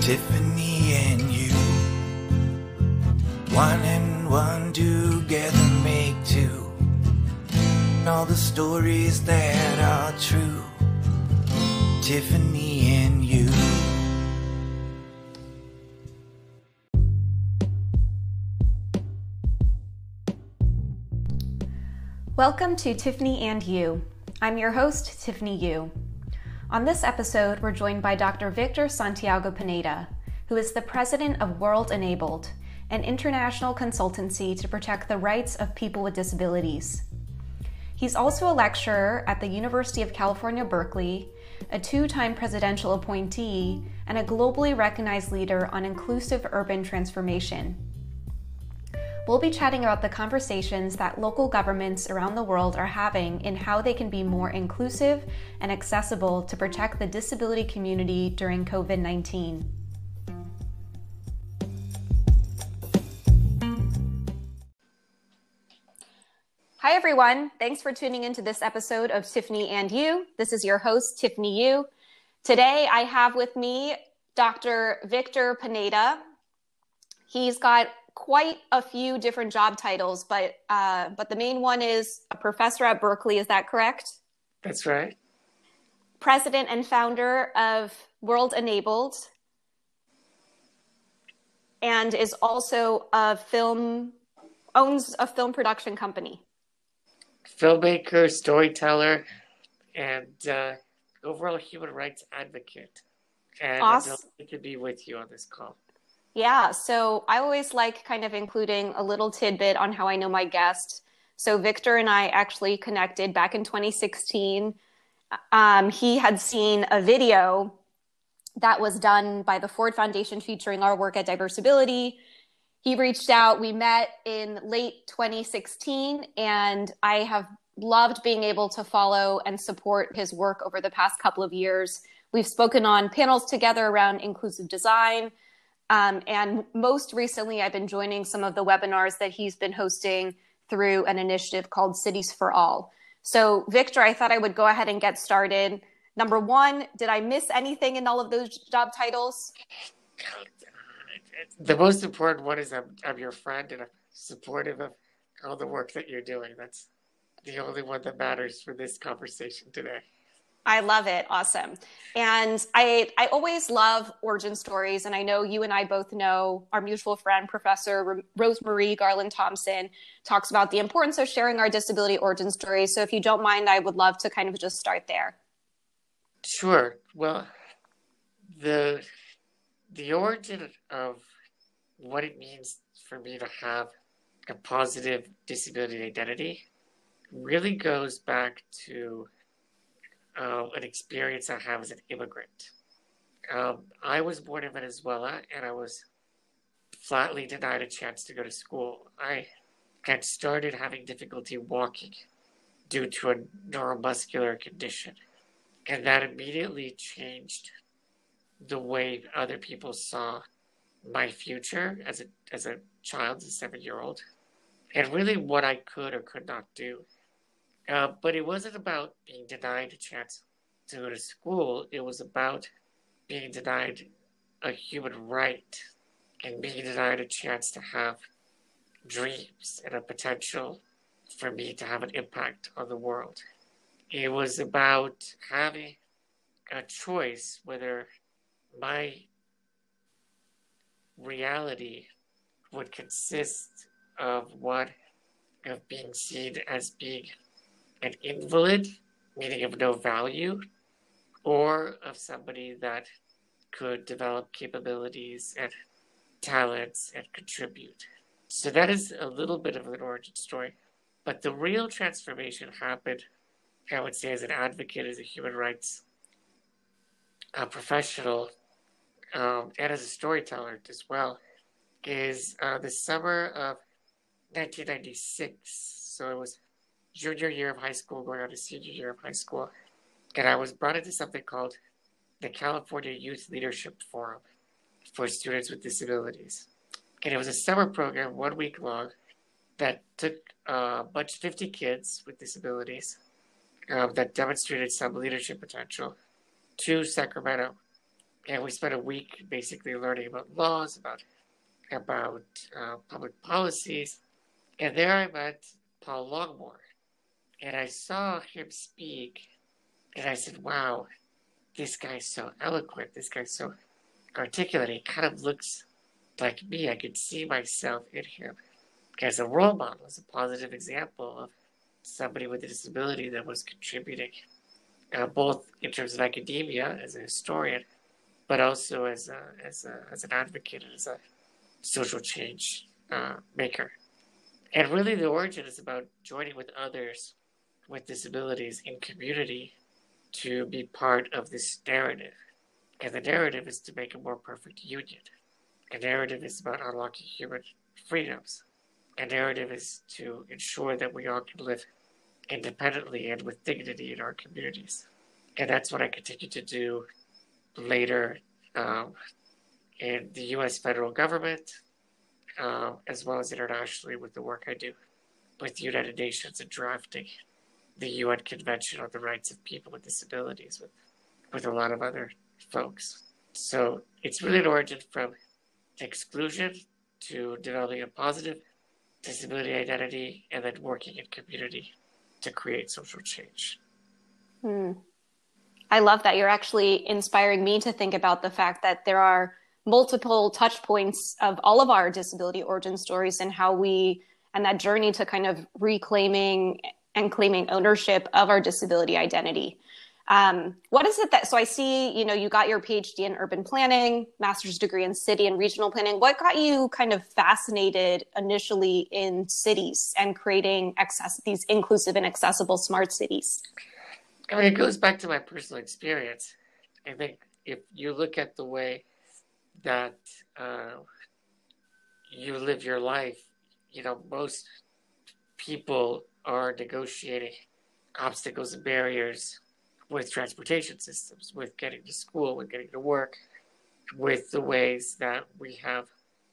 Tiffany and you, one and one together make two, and all the stories that are true. Tiffany and you. Welcome to Tiffany and You. I'm your host, Tiffany Yu. On this episode, we're joined by Dr. Victor Santiago Pineda, who is the president of World Enabled, an international consultancy to protect the rights of people with disabilities. He's also a lecturer at the University of California, Berkeley, a two-time presidential appointee, and a globally recognized leader on inclusive urban transformation. We'll be chatting about the conversations that local governments around the world are having in how they can be more inclusive and accessible to protect the disability community during COVID-19. Hi everyone, thanks for tuning into this episode of Tiffany and You. This is your host, Tiffany Yu. Today I have with me Dr. Victor Pineda. He's got quite a few different job titles, but the main one is a professor at Berkeley. Is that correct? That's right. President and founder of World Enabled, and is also owns a film production company. Filmmaker, storyteller, and overall human rights advocate. And awesome. I'm delighted to be with you on this call. Yeah, so I always like kind of including a little tidbit on how I know my guest. So Victor and I actually connected back in 2016. He had seen a video that was done by the Ford Foundation featuring our work at Diversability. He reached out, we met in late 2016, and I have loved being able to follow and support his work over the past couple of years. We've spoken on panels together around inclusive design, and most recently, I've been joining some of the webinars that he's been hosting through an initiative called Cities for All. So, Victor, I thought I would go ahead and get started. Number one, did I miss anything in all of those job titles? The most important one is I'm your friend and I'm supportive of all the work that you're doing. That's the only one that matters for this conversation today. I love it. Awesome. And I always love origin stories. And I know you and I both know our mutual friend, Professor Rosemarie Garland-Thompson, talks about the importance of sharing our disability origin stories. So if you don't mind, I would love to kind of just start there. Sure. Well, the origin of what it means for me to have a positive disability identity really goes back to an experience I have as an immigrant. I was born in Venezuela and I was flatly denied a chance to go to school. I had started having difficulty walking due to a neuromuscular condition. And that immediately changed the way other people saw my future as a child, as a 7-year-old, and really what I could or could not do. But it wasn't about being denied a chance to go to school. It was about being denied a human right and being denied a chance to have dreams and a potential for me to have an impact on the world. It was about having a choice whether my reality would consist of being seen as being an invalid, meaning of no value, or of somebody that could develop capabilities and talents and contribute. So that is a little bit of an origin story. But the real transformation happened, I would say, as an advocate, as a human rights professional, and as a storyteller as well, is the summer of 1996. So it was junior year of high school, going on to senior year of high school. And I was brought into something called the California Youth Leadership Forum for students with disabilities. And it was a summer program, 1 week long, that took a bunch of 50 kids with disabilities that demonstrated some leadership potential to Sacramento And we spent a week basically learning about laws, about public policies. And there I met Paul Longmore. And I saw him speak, and I said, wow, this guy's so eloquent. This guy's so articulate. He kind of looks like me. I could see myself in him as a role model, as a positive example of somebody with a disability that was contributing, both in terms of academia as a historian, but also as an advocate and as a social change maker. And really, the origin is about joining with others with disabilities in community to be part of this narrative. And the narrative is to make a more perfect union. A narrative is about unlocking human freedoms. A narrative is to ensure that we all can live independently and with dignity in our communities. And that's what I continue to do later in the US federal government, as well as internationally with the work I do with the United Nations and drafting the UN Convention on the Rights of People with Disabilities with a lot of other folks. So it's really an origin from exclusion to developing a positive disability identity and then working in community to create social change. I love that. You're actually inspiring me to think about the fact that there are multiple touch points of all of our disability origin stories and and that journey to kind of reclaiming and claiming ownership of our disability identity. What is it so I see, you got your PhD in urban planning, master's degree in city and regional planning. What got you kind of fascinated initially in cities and creating these inclusive and accessible smart cities? I mean, it goes back to my personal experience. I think if you look at the way that you live your life, most people are negotiating obstacles and barriers with transportation systems, with getting to school, with getting to work, with the ways that we have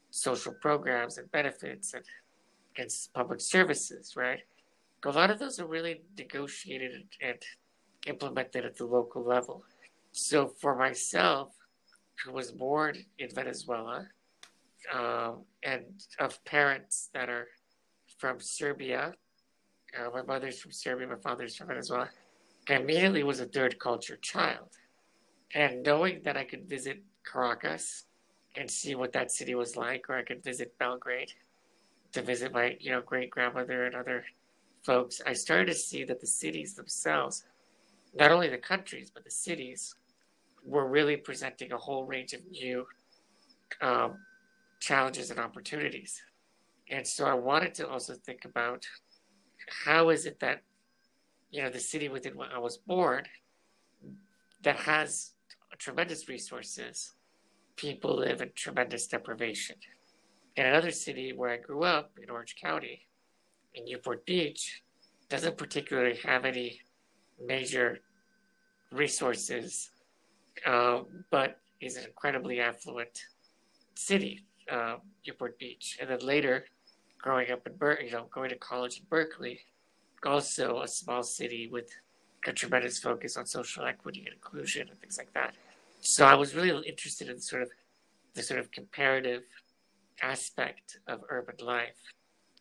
social programs and benefits and public services, right? A lot of those are really negotiated and implemented at the local level. So for myself, who was born in Venezuela, and of parents that are from Serbia, my mother's from Serbia, my father's from Venezuela, I immediately was a third culture child. And knowing that I could visit Caracas and see what that city was like, or I could visit Belgrade to visit my great grandmother and other folks, I started to see that the cities themselves, not only the countries, but the cities, were really presenting a whole range of new challenges and opportunities. And so I wanted to also think about how is it that, the city within which I was born that has tremendous resources, people live in tremendous deprivation. In another city where I grew up, in Orange County, in Newport Beach, doesn't particularly have any major resources, but is an incredibly affluent city, Newport Beach. And then later, growing up in going to college in Berkeley, also a small city with a tremendous focus on social equity and inclusion and things like that. So I was really interested in the sort of comparative aspect of urban life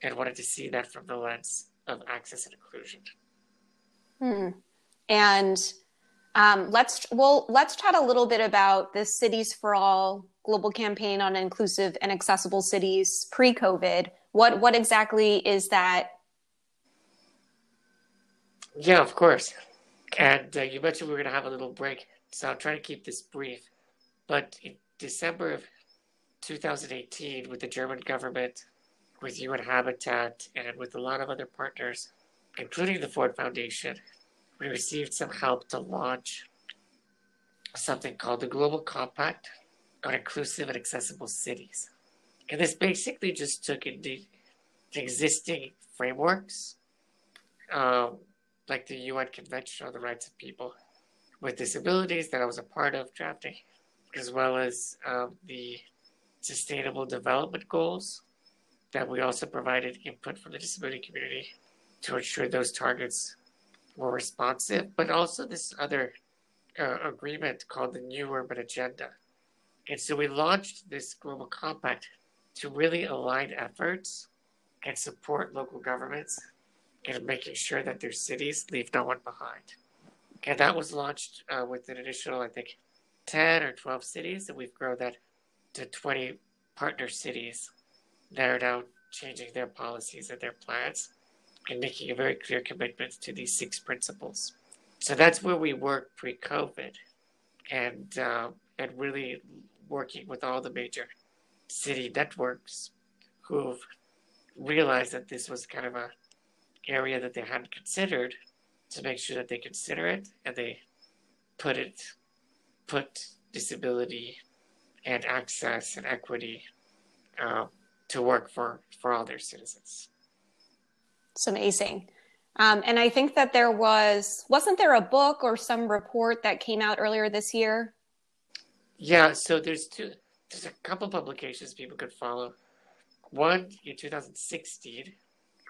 and wanted to see that from the lens of access and inclusion. And let's chat a little bit about the Cities for All global campaign on inclusive and accessible cities pre-COVID. What exactly is that? Yeah, of course. And you mentioned we were going to have a little break, so I'll try to keep this brief. But in December of 2018, with the German government, with UN Habitat, and with a lot of other partners, including the Ford Foundation, we received some help to launch something called the Global Compact on Inclusive and Accessible Cities. And this basically just took in the existing frameworks, like the UN Convention on the Rights of People with Disabilities that I was a part of drafting, as well as the Sustainable Development Goals that we also provided input from the disability community to ensure those targets were responsive, but also this other agreement called the New Urban Agenda And so we launched this global compact to really align efforts and support local governments in making sure that their cities leave no one behind. And that was launched with an additional, I think, 10 or 12 cities, and we've grown that to 20 partner cities that are now changing their policies and their plans and making a very clear commitment to these 6 principles. So that's where we worked pre-COVID, and really working with all the major city networks who've realized that this was kind of a area that they hadn't considered, to make sure that they consider it and they put disability and access and equity to work for all their citizens. It's amazing. And I think that wasn't there a book or some report that came out earlier this year? Yeah, so there's a couple publications people could follow. One in 2016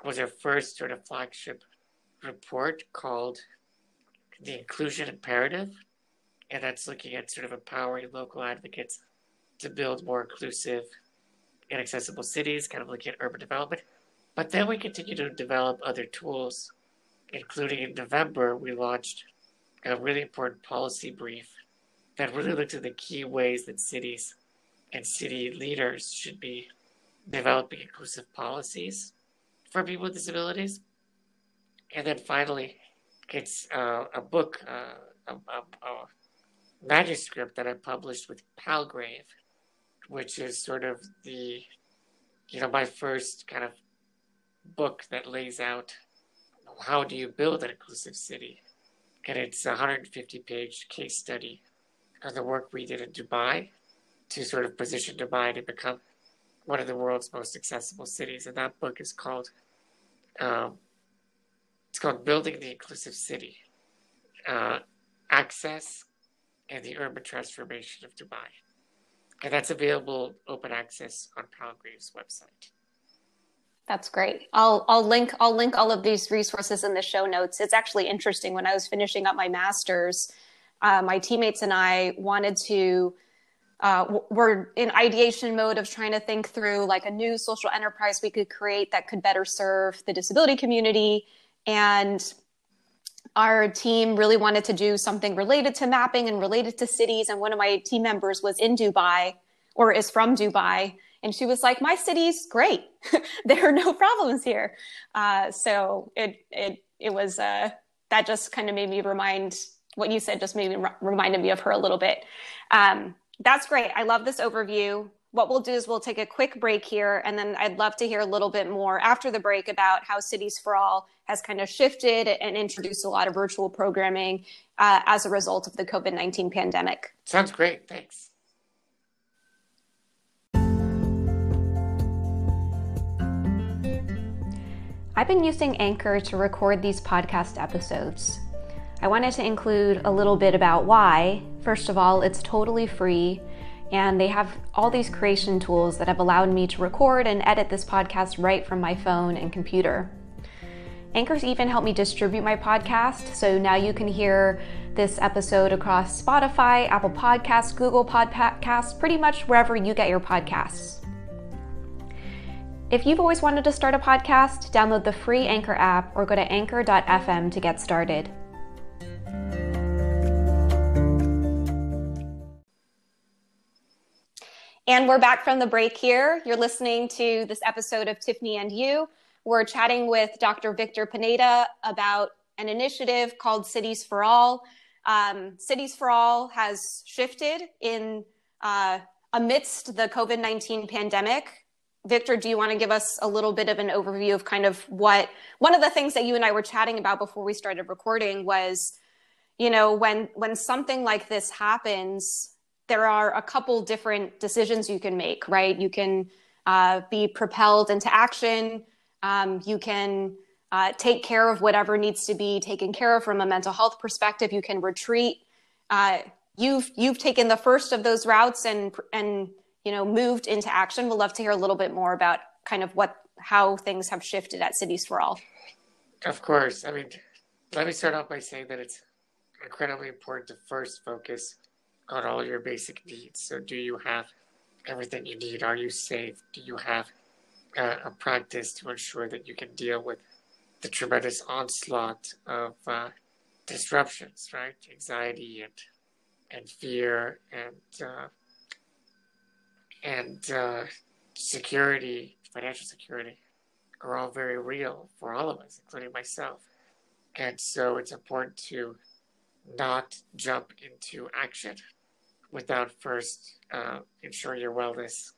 was our first sort of flagship report called The Inclusion Imperative, and that's looking at sort of empowering local advocates to build more inclusive and accessible cities, kind of looking at urban development. But then we continue to develop other tools, including in November, we launched a really important policy brief that really looked at the key ways that cities and city leaders should be developing inclusive policies for people with disabilities. And then finally, it's a book, a manuscript that I published with Palgrave, which is sort of my first kind of book that lays out how do you build an inclusive city. And it's a 150-page case study of the work we did in Dubai to sort of position Dubai to become one of the world's most accessible cities. And that book is called Building the Inclusive City, Access and the Urban Transformation of Dubai. And that's available open access on Palgrave's website. That's great. I'll link all of these resources in the show notes. It's actually interesting. When I was finishing up my master's, my teammates and I wanted to, we're in ideation mode of trying to think through like a new social enterprise we could create that could better serve the disability community. And our team really wanted to do something related to mapping and related to cities. And one of my team members was in Dubai, or is from Dubai. And she was like, my city's great. There are no problems here. So it was, that just kind of made me what you said just reminded me of her a little bit. That's great. I love this overview. What we'll do is we'll take a quick break here, and then I'd love to hear a little bit more after the break about how Cities for All has kind of shifted and introduced a lot of virtual programming as a result of the COVID-19 pandemic. Sounds great. Thanks. I've been using Anchor to record these podcast episodes. I wanted to include a little bit about why. First of all, it's totally free, and they have all these creation tools that have allowed me to record and edit this podcast right from my phone and computer. Anchor's even helped me distribute my podcast, so now you can hear this episode across Spotify, Apple Podcasts, Google Podcasts, pretty much wherever you get your podcasts. If you've always wanted to start a podcast, download the free Anchor app or go to anchor.fm to get started. And we're back from the break here. You're listening to this episode of Tiffany and You. We're chatting with Dr. Victor Pineda about an initiative called Cities for All. Cities for All has shifted amidst the COVID-19 pandemic. Victor, do you want to give us a little bit of an overview of kind of one of the things that you and I were chatting about before we started recording was, when something like this happens, there are a couple different decisions you can make, right? You can be propelled into action. You can take care of whatever needs to be taken care of from a mental health perspective. You can retreat. You've taken the first of those routes and moved into action. We'd love to hear a little bit more about kind of how things have shifted at Cities for All. Of course. I mean, let me start off by saying that it's incredibly important to first focus on all your basic needs. So do you have everything you need? Are you safe? Do you have a practice to ensure that you can deal with the tremendous onslaught of disruptions, right? Anxiety and fear and security, financial security, are all very real for all of us, including myself. And so it's important to not jump into action without first ensuring your wellness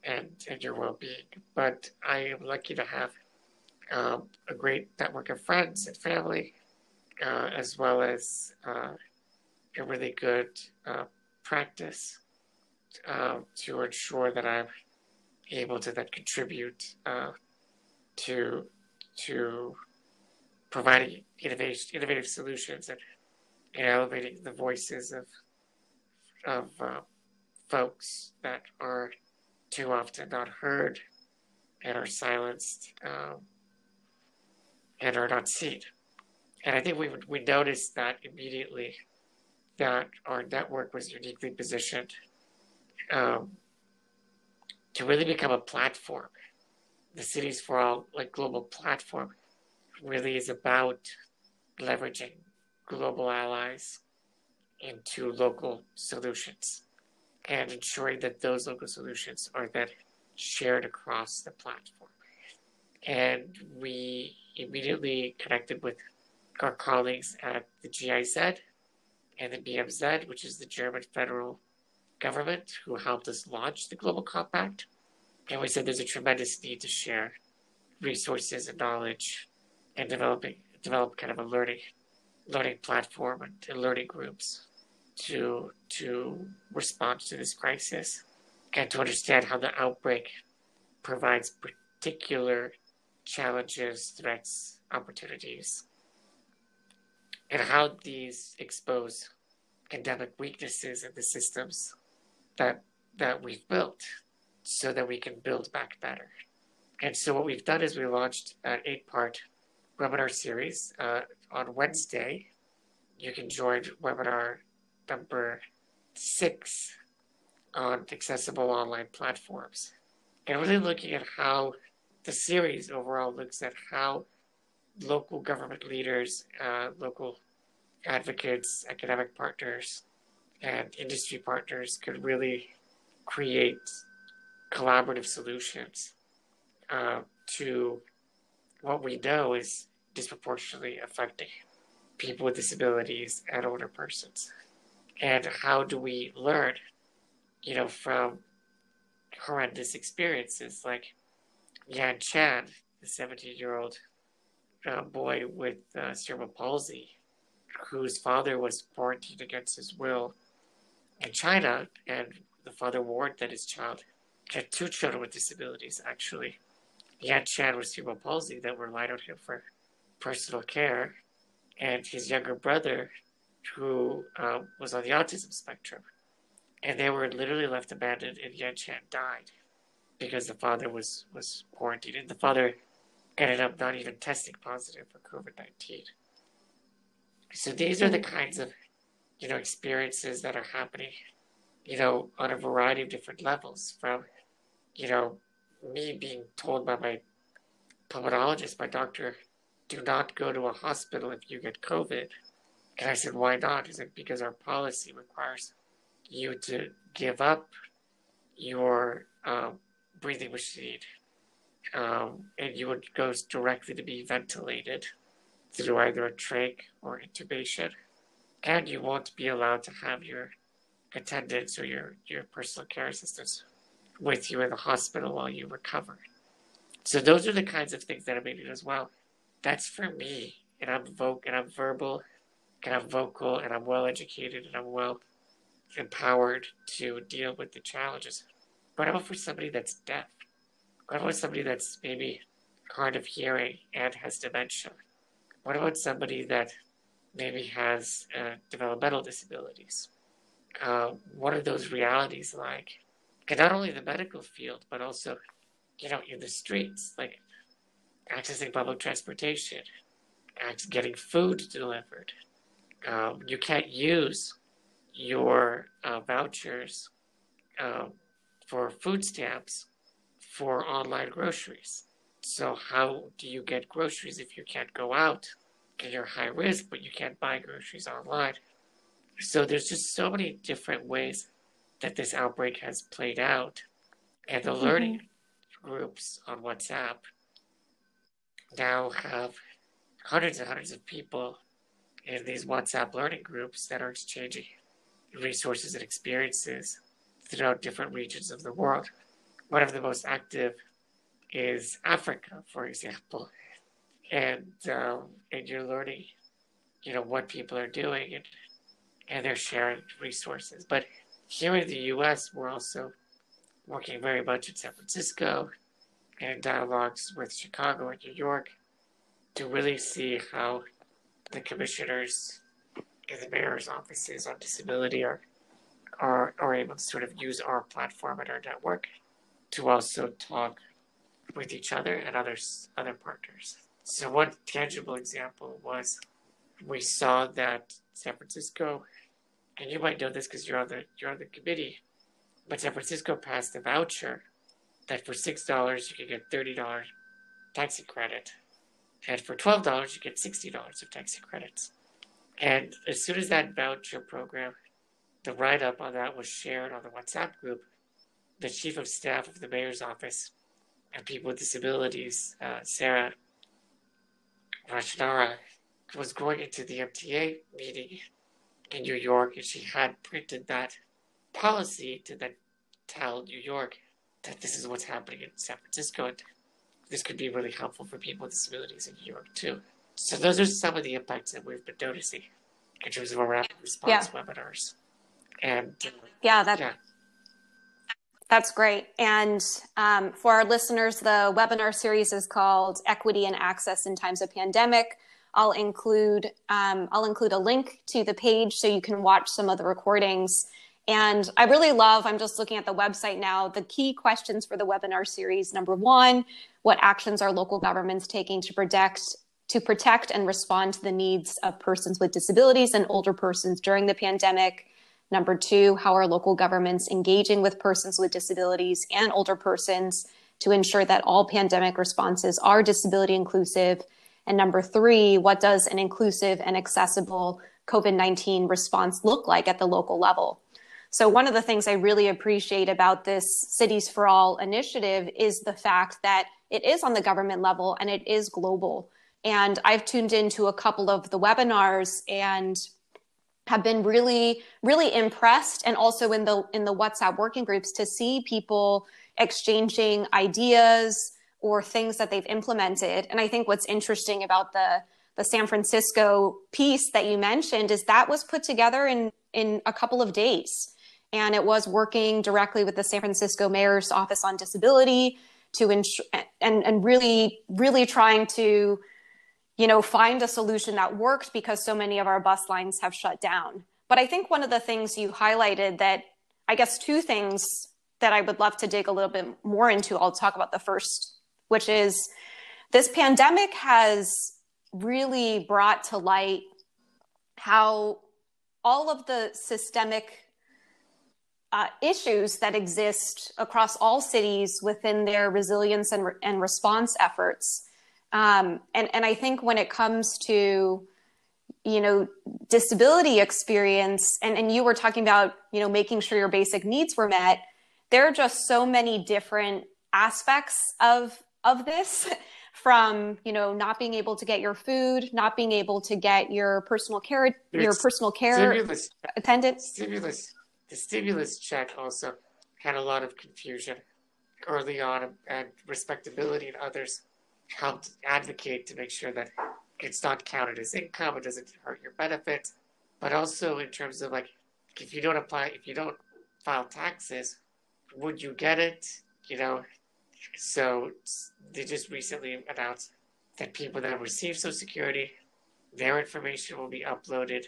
and your well-being. But I am lucky to have a great network of friends and family, as well as a really good practice to ensure that I'm able to then contribute to providing innovative solutions and elevating the voices of folks that are too often not heard and are silenced and are not seen. And I think we noticed that immediately, that our network was uniquely positioned to really become a platform. The Cities for All global platform really is about leveraging global allies into local solutions and ensuring that those local solutions are then shared across the platform. And we immediately connected with our colleagues at the GIZ and the BMZ, which is the German federal government, who helped us launch the Global Compact. And we said there's a tremendous need to share resources and knowledge and develop kind of a learning platform and learning groups to respond to this crisis and to understand how the outbreak provides particular challenges, threats, opportunities, and how these expose endemic weaknesses in the systems that we've built so that we can build back better. And so what we've done is we launched an 8-part webinar series. On Wednesday, you can join webinar number 6 on accessible online platforms. And really looking at how the series overall looks at how local government leaders, local advocates, academic partners, and industry partners could really create collaborative solutions to what we know is disproportionately affecting people with disabilities and older persons. And how do we learn, from horrendous experiences like Yan Chan, the 17-year-old boy with cerebral palsy, whose father was quarantined against his will in China, and the father warned that his child had 2 children with disabilities, actually. Yan Chan with cerebral palsy that relied on him for personal care, and his younger brother, who was on the autism spectrum. And they were literally left abandoned, and Yan Chan died because the father was quarantined. And the father ended up not even testing positive for COVID-19. So these are the kinds of, experiences that are happening, on a variety of different levels, from, me being told by my pulmonologist, my doctor, do not go to a hospital if you get COVID. And I said, why not? He said, because our policy requires you to give up your breathing machine, and you would go directly to be ventilated through either a trach or intubation, and you won't be allowed to have your attendants or your personal care assistants with you in the hospital while you recover. So those are the kinds of things that I made it as well. That's for me, and I'm verbal, and I'm vocal, and I'm well educated, and I'm well empowered to deal with the challenges. What about for somebody that's deaf? What about somebody that's maybe hard of hearing and has dementia? What about somebody that maybe has developmental disabilities? What are those realities like? And not only in the medical field, but also, in the streets, like accessing public transportation, getting food delivered. You can't use your vouchers for food stamps for online groceries. So how do you get groceries if you can't go out? And you're high risk, but you can't buy groceries online. So there's just so many different ways that this outbreak has played out. And the learning groups on WhatsApp now have hundreds and hundreds of people in these WhatsApp learning groups that are exchanging resources and experiences throughout different regions of the world. One of the most active is Africa, for example, and you're learning, what people are doing, and they're sharing resources. But here in the U.S., we're also working very much in San Francisco and in dialogues with Chicago and New York to really see how the commissioners and the mayor's offices on disability are able to sort of use our platform and our network to also talk with each other and other partners. So one tangible example was we saw that San Francisco, and you might know this because you're on the committee, but San Francisco passed a voucher that for $6 you could get $30 taxi credit, and for $12 you get $60 of taxi credits. And as soon as that voucher program, the write-up on that was shared on the WhatsApp group, the chief of staff of the mayor's office and people with disabilities, Sarah Rajnara, was going into the MTA meeting in New York, and she had printed that policy to then tell New York that this is what's happening in San Francisco, and this could be really helpful for people with disabilities in New York too. So those are some of the impacts that we've been noticing in terms of our rapid response webinars. And that's great. And for our listeners, the webinar series is called Equity and Access in Times of Pandemic. I'll include a link to the page so you can watch some of the recordings. And I really love, I'm just looking at the website now, the key questions for the webinar series. Number one, what actions are local governments taking to protect and respond to the needs of persons with disabilities and older persons during the pandemic? Number two, how are local governments engaging with persons with disabilities and older persons to ensure that all pandemic responses are disability inclusive? And number three, what does an inclusive and accessible COVID-19 response look like at the local level? So one of the things I really appreciate about this Cities for All initiative is the fact that it is on the government level and it is global. And I've tuned into a couple of the webinars and have been really, really impressed, and also in the WhatsApp working groups, to see people exchanging ideas or things that they've implemented. And I think what's interesting about the San Francisco piece that you mentioned is that was put together in a couple of days. And it was working directly with the San Francisco Mayor's Office on Disability to ensure, and really, really trying to find a solution that worked, because so many of our bus lines have shut down. But I think one of the things you highlighted, that I guess two things that I would love to dig a little bit more into, I'll talk about the first, which is this pandemic has really brought to light how all of the systemic issues that exist across all cities within their resilience and response efforts. And I think when it comes to, disability experience, and you were talking about, making sure your basic needs were met, there are just so many different aspects of this, from, not being able to get your food, not being able to get your personal care attendant. The stimulus check also had a lot of confusion early on, and Respectability and others helped advocate to make sure that it's not counted as income, it doesn't hurt your benefits. But also in terms of if you don't file taxes, would you get it? So they just recently announced that people that receive Social Security, their information will be uploaded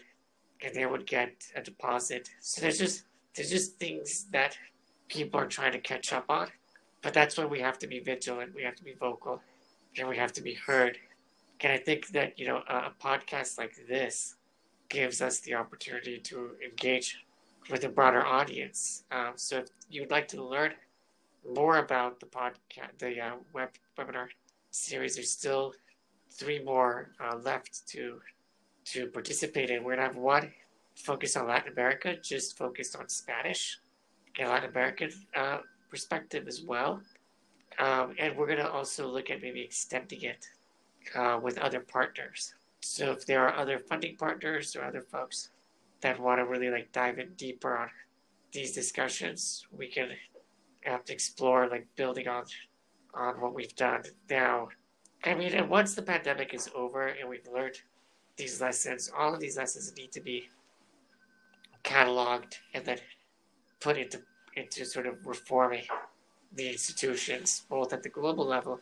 and they would get a deposit. So there's just things that people are trying to catch up on. But that's when we have to be vigilant, we have to be vocal, and we have to be heard. And I think that, a podcast like this gives us the opportunity to engage with a broader audience. So if you'd like to learn more about the podcast, the webinar series, there's still 3 more left to participate in. We're gonna have one focused on Latin America, just focused on Spanish and Latin American perspective as well. And we're gonna also look at maybe extending it with other partners. So if there are other funding partners or other folks that want to really like dive in deeper on these discussions, we can have to explore like building on what we've done now. I mean, and once the pandemic is over and we've learned these lessons, all of these lessons need to be cataloged and then put into sort of reforming the institutions, both at the global level,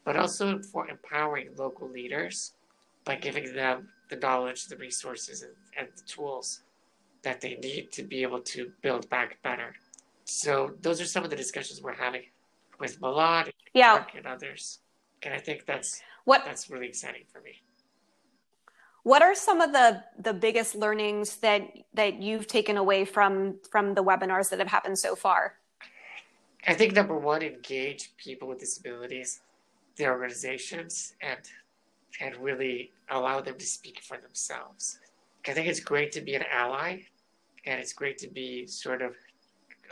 but also for empowering local leaders by giving them the knowledge, the resources, and the tools that they need to be able to build back better. So those are some of the discussions we're having with Milan and others. And I think that's really exciting for me. What are some of the biggest learnings that you've taken away from the webinars that have happened so far? I think number one, engage people with disabilities, their organizations, and really allow them to speak for themselves. I think it's great to be an ally, and it's great to be sort of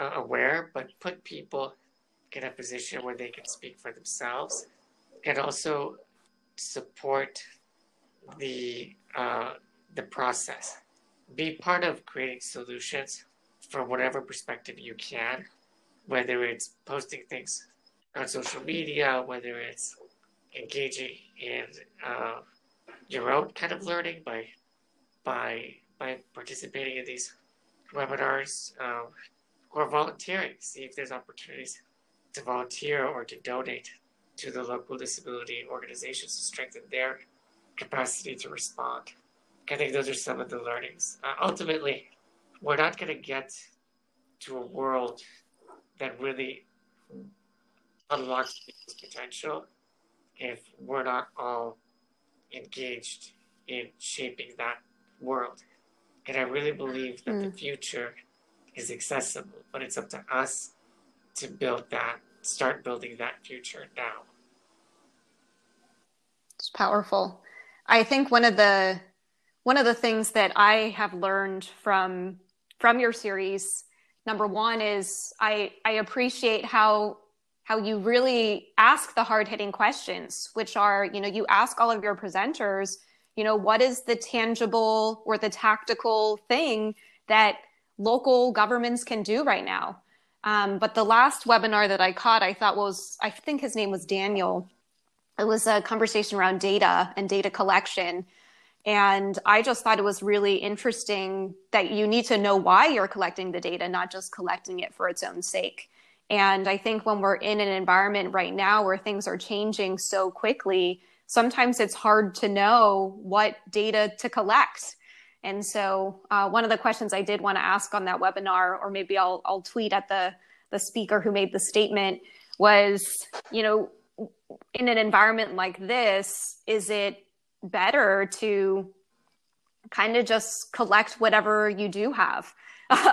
aware, but put people in a position where they can speak for themselves, and also support the process. Be part of creating solutions from whatever perspective you can, whether it's posting things on social media, whether it's engaging in your own kind of learning by participating in these webinars, or volunteering. See if there's opportunities to volunteer or to donate to the local disability organizations to strengthen their capacity to respond. I think those are some of the learnings. Ultimately, we're not going to get to a world that really unlocks people's potential if we're not all engaged in shaping that world. And I really believe that the future is accessible, but it's up to us to start building that future now. It's powerful. I think one of the things that I have learned from your series, number one, is I appreciate how you really ask the hard-hitting questions, which are, you ask all of your presenters, what is the tangible or the tactical thing that local governments can do right now? But the last webinar that I caught, I think his name was Daniel. It was a conversation around data and data collection. And I just thought it was really interesting that you need to know why you're collecting the data, not just collecting it for its own sake. And I think when we're in an environment right now where things are changing so quickly, sometimes it's hard to know what data to collect. And so one of the questions I did want to ask on that webinar, or maybe I'll tweet at the speaker who made the statement, was, in an environment like this, is it better to kind of just collect whatever you do have?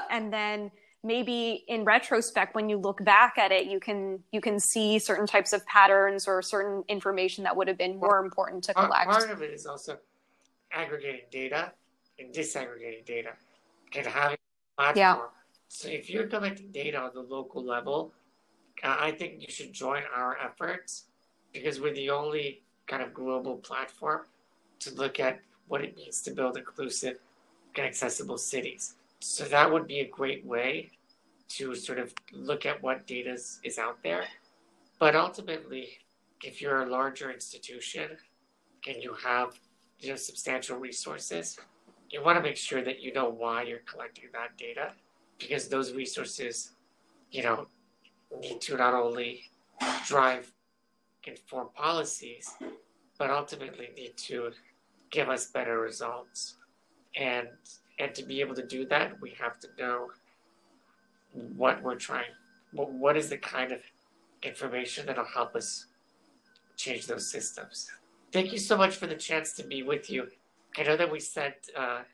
And then maybe in retrospect, when you look back at it, you can see certain types of patterns or certain information that would have been more important to collect. Part of it is also aggregating data and disaggregating data and having a platform. Yeah. So if you're collecting data on the local level, I think you should join our efforts, because we're the only kind of global platform to look at what it means to build inclusive and accessible cities. So that would be a great way to sort of look at what data is out there. But ultimately, if you're a larger institution and you have substantial resources, you want to make sure that you know why you're collecting that data, because those resources, need to not only drive inform policies, but ultimately need to give us better results. And to be able to do that, we have to know what we're trying, what is the kind of information that'll help us change those systems. Thank you so much for the chance to be with you. I know that we set a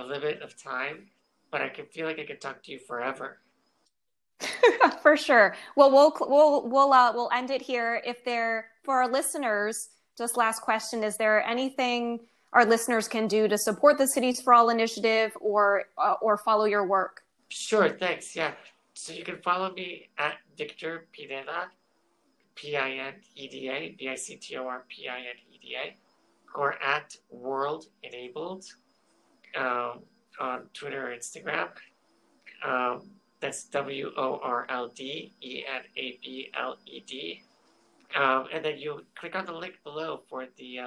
limit of time, but I can feel like I could talk to you forever. For sure. Well, we'll end it here. For our listeners, just last question: is there anything our listeners can do to support the Cities for All initiative or follow your work? Sure, thanks. Yeah, so you can follow me at Victor Pineda, Pineda, Victorpineda, or at World Enabled on Twitter or Instagram. That's WORLDENABLED. And then you click on the link below for the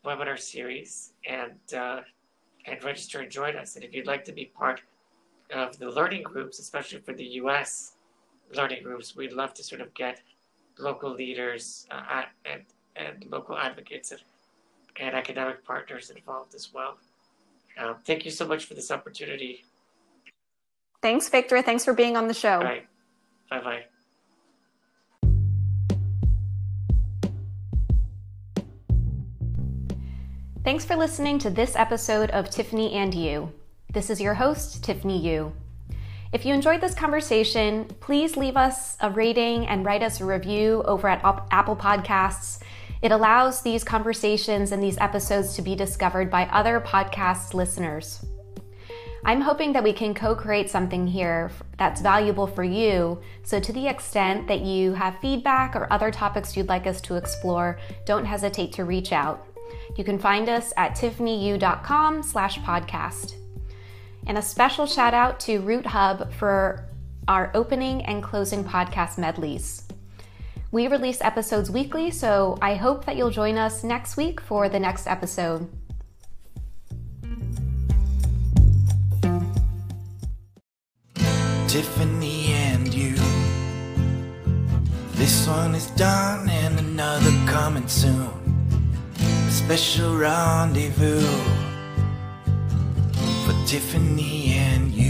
webinar series and register and join us. And if you'd like to be part of the learning groups, especially for the US learning groups, we'd love to sort of get local leaders and local advocates and academic partners involved as well. Thank you so much for this opportunity. Thanks, Victor. Thanks for being on the show. All right. Bye-bye. Thanks for listening to this episode of Tiffany and You. This is your host, Tiffany Yu. If you enjoyed this conversation, please leave us a rating and write us a review over at Apple Podcasts. It allows these conversations and these episodes to be discovered by other podcast listeners. I'm hoping that we can co-create something here that's valuable for you. So to the extent that you have feedback or other topics you'd like us to explore, don't hesitate to reach out. You can find us at tiffanyyu.com/podcast. And a special shout out to Wrapup for our opening and closing podcast medleys. We release episodes weekly, so I hope that you'll join us next week for the next episode. Tiffany and You. This one is done and another coming soon. A special rendezvous for Tiffany and You.